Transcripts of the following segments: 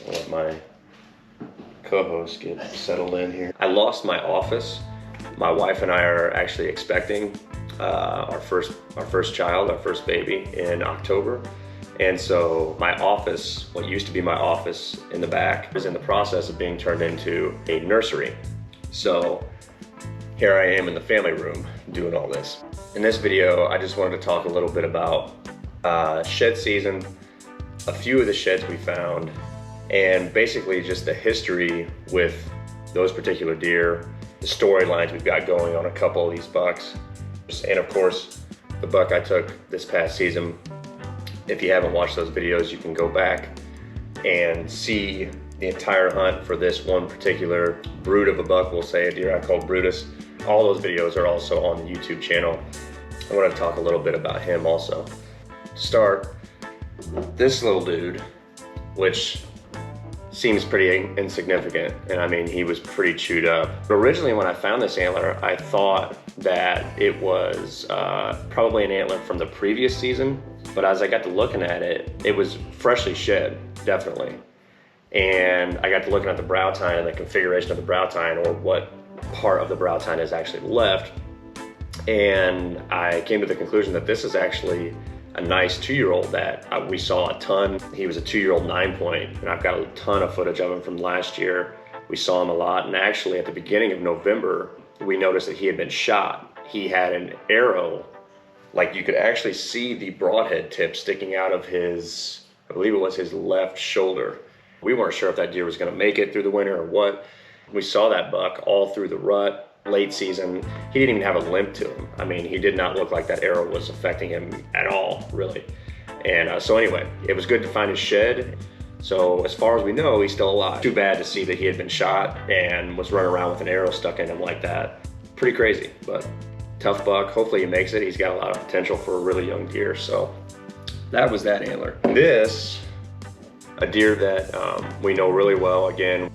I'll let my co-host get settled in here. I lost my office. My wife and I are actually expecting our first child, our first baby, in October. And so my office, what used to be my office in the back, is in the process of being turned into a nursery. So here I am in the family room doing all this. In this video, I just wanted to talk a little bit about shed season, a few of the sheds we found, and basically just the history with those particular deer, the storylines we've got going on a couple of these bucks, and of course, the buck I took this past season. If you haven't watched those videos, you can go back and see the entire hunt for this one particular brood of a buck, we'll say, a deer I call Brutus. All those videos are also on the YouTube channel. I want to talk a little bit about him also. To start, this little dude, which seems pretty insignificant, and I mean, he was pretty chewed up. But originally when I found this antler, I thought that it was probably an antler from the previous season, but as I got to looking at it, it was freshly shed, definitely. And I got to looking at the brow tine and the configuration of the brow tine, or what part of the brow tine is actually left, and I came to the conclusion that this is actually a nice 2-year-old that we saw a ton. He was a 2-year-old 9-point, and I've got a ton of footage of him from last year. We saw him a lot, and actually at the beginning of November, we noticed that he had been shot. He had an arrow, like you could actually see the broadhead tip sticking out of his, I believe it was his left shoulder. We weren't sure if that deer was gonna make it through the winter or what. We saw that buck all through the rut, late season. He didn't even have a limp to him. I mean, he did not look like that arrow was affecting him at all, really. And so anyway, it was good to find his shed. So as far as we know, he's still alive. Too bad to see that he had been shot and was running around with an arrow stuck in him like that. Pretty crazy, but tough buck. Hopefully he makes it. He's got a lot of potential for a really young deer. So that was that antler. This, a deer that we know really well. Again,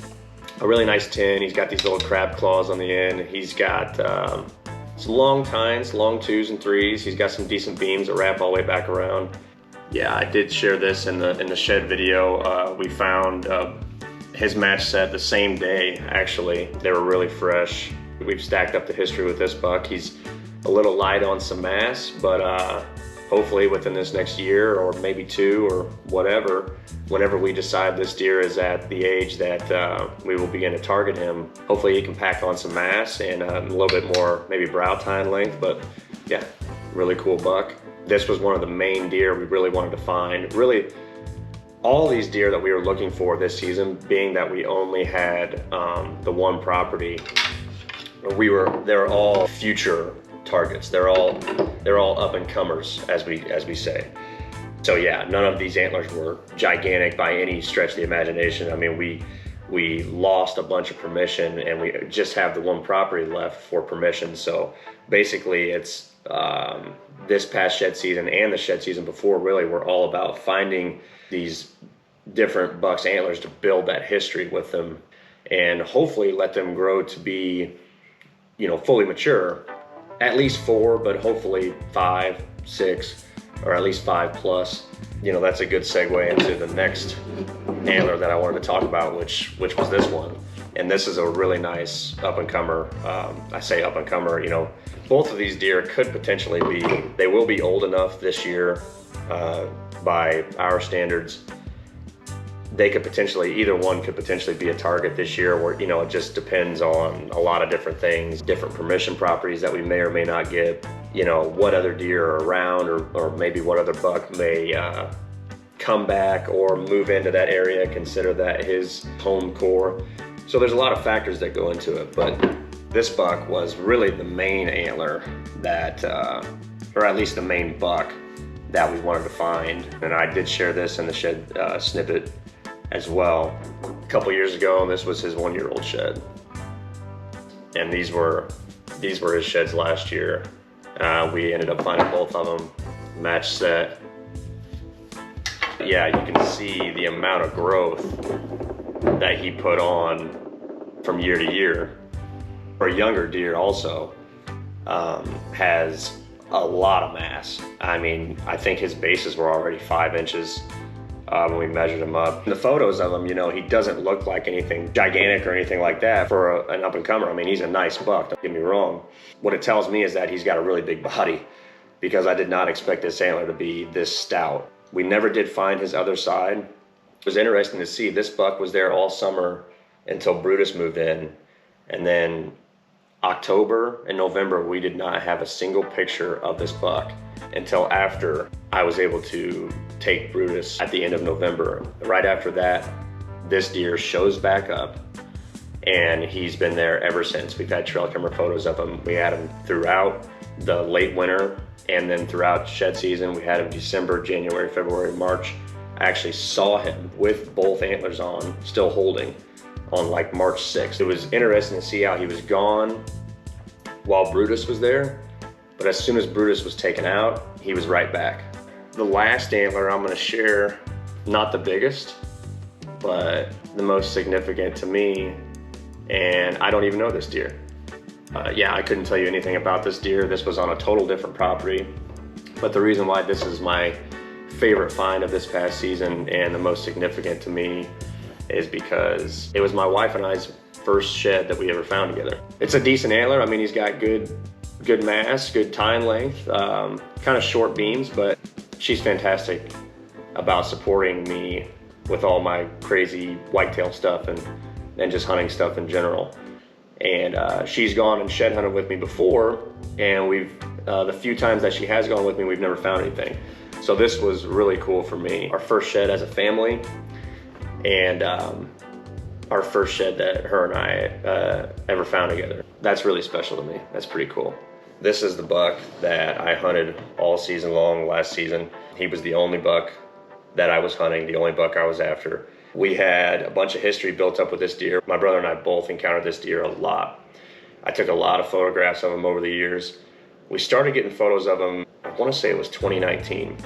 a really nice tin. He's got these little crab claws on the end. He's got some long tines, long 2s and 3s. He's got some decent beams that wrap all the way back around. Yeah, I did share this in the shed video. We found his match set the same day, actually. They were really fresh. We've stacked up the history with this buck. He's a little light on some mass, but hopefully within this next year or maybe 2 or whatever, whenever we decide this deer is at the age that we will begin to target him, hopefully he can pack on some mass and a little bit more maybe brow tine length. But yeah, really cool buck. This was one of the main deer we really wanted to find. Really, all these deer that we were looking for this season, being that we only had the one property, they're all future targets. They're all up and comers, as we say. So yeah, none of these antlers were gigantic by any stretch of the imagination. I mean, we lost a bunch of permission, and we just have the one property left for permission. So basically, it's this past shed season and the shed season before really were all about finding these different bucks antlers to build that history with them, and hopefully let them grow to be, you know, fully mature. At least 4, but hopefully 5, 6, or at least 5 plus. You know, that's a good segue into the next antler that I wanted to talk about, which was this one. And this is a really nice up-and-comer. I say up-and-comer, you know, both of these deer could potentially be, they will be old enough this year by our standards. They could potentially, either one could potentially be a target this year, or, you know, it just depends on a lot of different things, different permission properties that we may or may not get, you know, what other deer are around, or maybe what other buck may come back or move into that area, consider that his home core. So there's a lot of factors that go into it, but this buck was really the main antler that, or at least the main buck that we wanted to find. And I did share this in the shed snippet as well a couple years ago, and this was his 1-year-old shed. And these were his sheds last year. We ended up finding both of them, match set. Yeah, you can see the amount of growth that he put on from year to year. For a younger deer also, has a lot of mass. I mean, I think his bases were already 5 inches when we measured him up. In the photos of him, you know, he doesn't look like anything gigantic or anything like that for an up-and-comer. I mean, he's a nice buck, don't get me wrong. What it tells me is that he's got a really big body, because I did not expect this antler to be this stout. We never did find his other side. It was interesting to see. This buck was there all summer until Brutus moved in, and then October and November, we did not have a single picture of this buck until after I was able to take Brutus at the end of November. Right after that, this deer shows back up, and he's been there ever since. We've had trail camera photos of him. We had him throughout the late winter, and then throughout shed season. We had him December, January, February, March. I actually saw him with both antlers on, still holding, on like March 6th. It was interesting to see how he was gone while Brutus was there, but as soon as Brutus was taken out, he was right back. The last antler I'm gonna share, not the biggest, but the most significant to me, and I don't even know this deer. Yeah, I couldn't tell you anything about this deer. This was on a total different property, but the reason why this is my favorite find of this past season and the most significant to me is because it was my wife and I's first shed that we ever found together. It's a decent antler. I mean, he's got good mass, good tine length, kind of short beams, but she's fantastic about supporting me with all my crazy whitetail stuff and just hunting stuff in general. And she's gone and shed hunted with me before, and the few times that she has gone with me, we've never found anything. So this was really cool for me. Our first shed as a family, and our first shed that her and I ever found together. That's really special to me. That's pretty cool. This is the buck that I hunted all season long last season. He was the only buck that I was hunting, the only buck I was after. We had a bunch of history built up with this deer. My brother and I both encountered this deer a lot. I took a lot of photographs of him over the years. We started getting photos of him, I want to say it was 2019.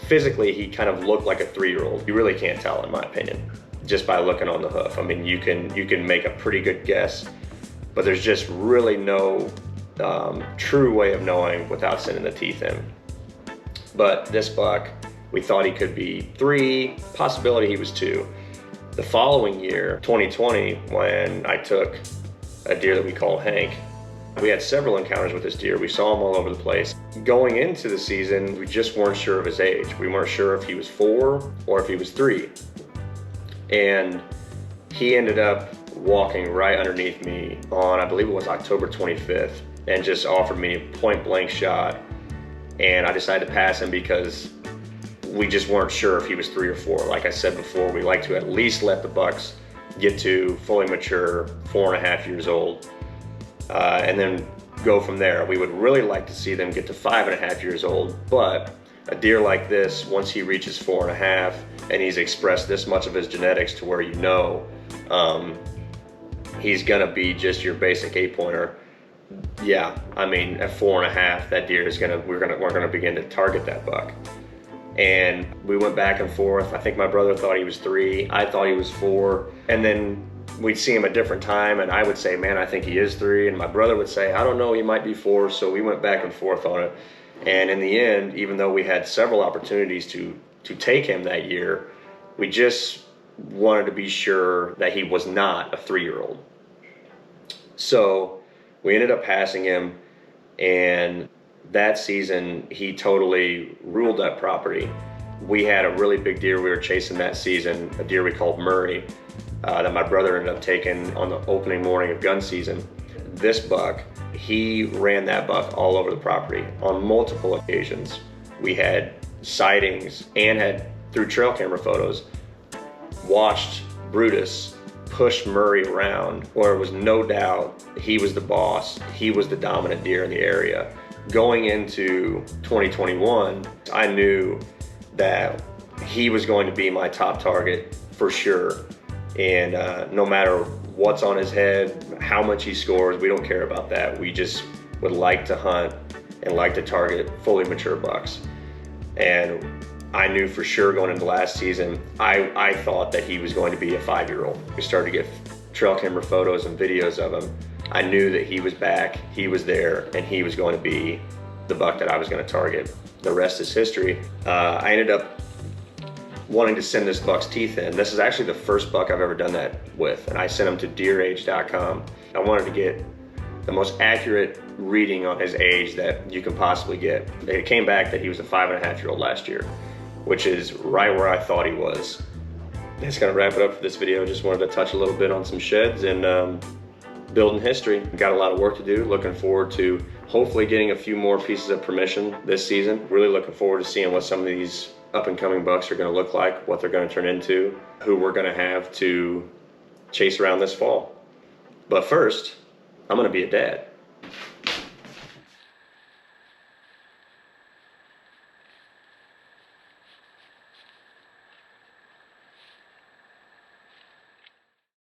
Physically, he kind of looked like a 3-year-old. You really can't tell, in my opinion, just by looking on the hoof. I mean, you can make a pretty good guess, but there's just really no true way of knowing without sending the teeth in. But this buck, we thought he could be 3, possibility he was 2. The following year, 2020, when I took a deer that we call Hank, we had several encounters with this deer. We saw him all over the place. Going into the season, we just weren't sure of his age. We weren't sure if he was 4 or if he was 3. And he ended up walking right underneath me on, I believe it was October 25th, and just offered me a point blank shot. And I decided to pass him because we just weren't sure if he was 3 or 4. Like I said before, we like to at least let the bucks get to fully mature 4.5 years old, and then go from there. We would really like to see them get to 5.5 years old, but a deer like this, once he reaches 4.5 and he's expressed this much of his genetics to where he's gonna be just your basic 8-pointer. Yeah, I mean, at 4.5, that deer is we're gonna begin to target that buck. And we went back and forth. I think my brother thought he was 3, I thought he was 4, and then we'd see him a different time, and I would say, man, I think he is 3, and my brother would say, I don't know, he might be 4. So we went back and forth on it, and in the end, even though we had several opportunities to take him that year, we just wanted to be sure that he was not a 3-year-old. So we ended up passing him, and that season, he totally ruled that property. We had a really big deer we were chasing that season, a deer we called Murray, that my brother ended up taking on the opening morning of gun season. This buck, he ran that buck all over the property on multiple occasions. We had sightings and had, through trail camera photos, watched Brutus push Murray around, where it was no doubt he was the boss, he was the dominant deer in the area. Going into 2021, I knew that he was going to be my top target for sure. And no matter what's on his head, how much he scores, we don't care about that. We just would like to hunt and like to target fully mature bucks. And I knew for sure going into last season, I thought that he was going to be a 5-year-old. We started to get trail camera photos and videos of him. I knew that he was back, he was there, and he was going to be the buck that I was going to target. The rest is history. I ended up wanting to send this buck's teeth in. This is actually the first buck I've ever done that with, and I sent him to deerage.com. I wanted to get the most accurate reading on his age that you can possibly get. It came back that he was a 5.5-year-old last year, which is right where I thought he was. That's gonna wrap it up for this video. Just wanted to touch a little bit on some sheds and building history. Got a lot of work to do. Looking forward to hopefully getting a few more pieces of permission this season. Really looking forward to seeing what some of these up and coming bucks are gonna look like, what they're gonna turn into, who we're gonna have to chase around this fall. But first, I'm gonna be a dad.